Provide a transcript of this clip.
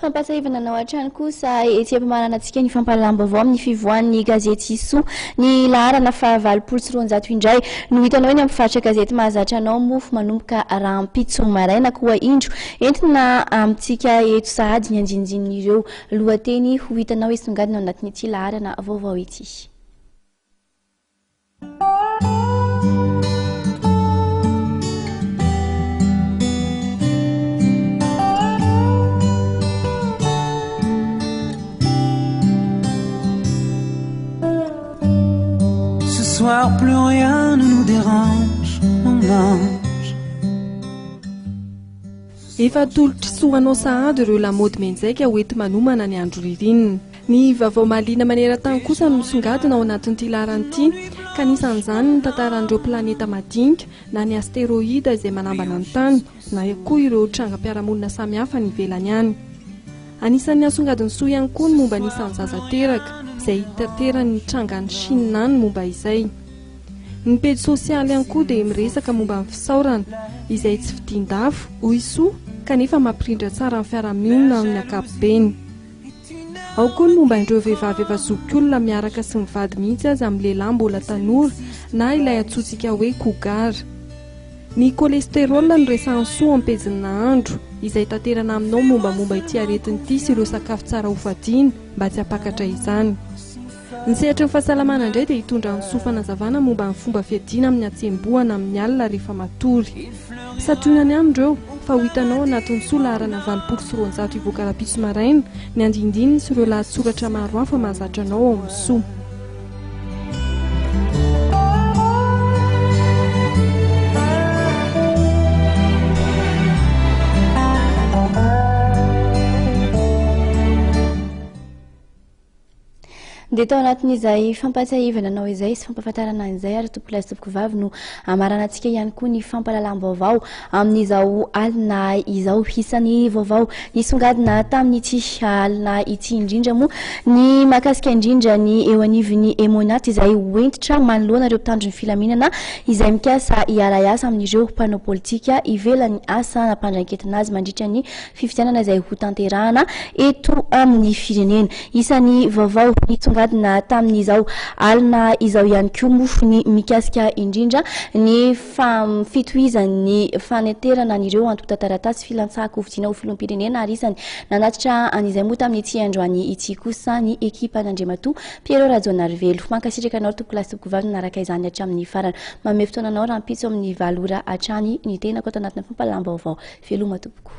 Fampasahivana anao hatrany kosa ety ampamananantsika ny fampalalambavao amin'ny fivoan'ny gazety Iso ny laharana fa 20 indray no hitanao eny amin'ny mpivarotra gazety mahazatra anao mofo manomboka rahampitso maraina koa indro entina amintsika eto sahady ny andinindin'ireo lohateny ho hitanao isongadina ao anatin'ity laharana vaovao ity. Plus rien ne nous dérange, mon ange. Efa tolotra soanao sahady ireo lamody menjaika hoety manomana ny andro ririnina. Ny vaovao mahaliana maneran-tany kosa no misongadina ao anatin'ity laharan'ity ka nisan'izany ny tantaran'ireo planeta madinika na ny asteroida izay manambana ny tany na koa ireo trangam-piarahamonina samihafa ny ivelany any. Anisan'ny asongadiny soa ihany koa ny momba nisan'ny zaza teraka izay hitaterany trangany Chine ny momba izay. Ny pejy sosialy ihany koa dia miresaka momba ny fisaorana izay tsy fidin-dafo hoy soa kanefa mampirindra tsara ny fiarahamonina amin'ny ankapobeny. Ao koa ny momba ireo vehivavy efa zoky olona miaraka sy mivady mihitsy azy amin'ny lehilahy mbola tanora na ilay atsotsika hoe kogara. Ny kolesterol ny resahan'ny soa amin'ny pejiny nahandro izay tanterana aminao mombamomba ity aretin'ity sy ireo sakafo tsara hofadiana mba tsy hampakatra izany. Ny sehatry ny fahasalamana indray dia hitondra ny sofanazavana momba ny fomba fiadiana amin'ny atsembohana amin'ny alina rehefa matory. Satonany ihany ireo fa ho hitanao anatin'ny soa laharana 20 ivoaka rahampitso maraina ny andindininy sy ireo lahatsoratra maro hafa mahazatra anao ao amin'ny soa. Dia tao anatin'izay fampasahivana anao izay sy fampahafantarana an'izay ary tompolay sy tompoko vavy no amaranantsika ihany koa ny fampahalalam-baovao amin'izao alina izao isan'ny vaovao nisongadina tamin'ity alina ity indrindra moa ny mahakasika indrindra ny eo anivon'ny emonata izay hoentitra manoloana ireo mpitandron'ny filaminana izay mikasa hiara-iasa amin'ireo mpanao politika ivelany asa nampandranketina azy mandritra ny fifidianana izay ho tanterahana eto amin'ny firenena. Isan'ny vaovao nisongadina tamin'izao alina izao ihany koa mofony mikasika indrindra ny fitohizan'ny faneterana an'ireo antotan-taratasy filansahako hovidiana ho filom-pirenena ary isany nanatitra an'izay moa tamin'ity androany ity kosa ny ekipa n'Andriamatoa Piero Rajonarivelo. Mankasitraka anao tompoko tompoko vavy naraka izany hatramin'ny farany manome fotoana anao rahampitso amin'ny 7 ora hatrany ny tenako ato anatin'ny fampahalalam-baovao. Veloma tompoko.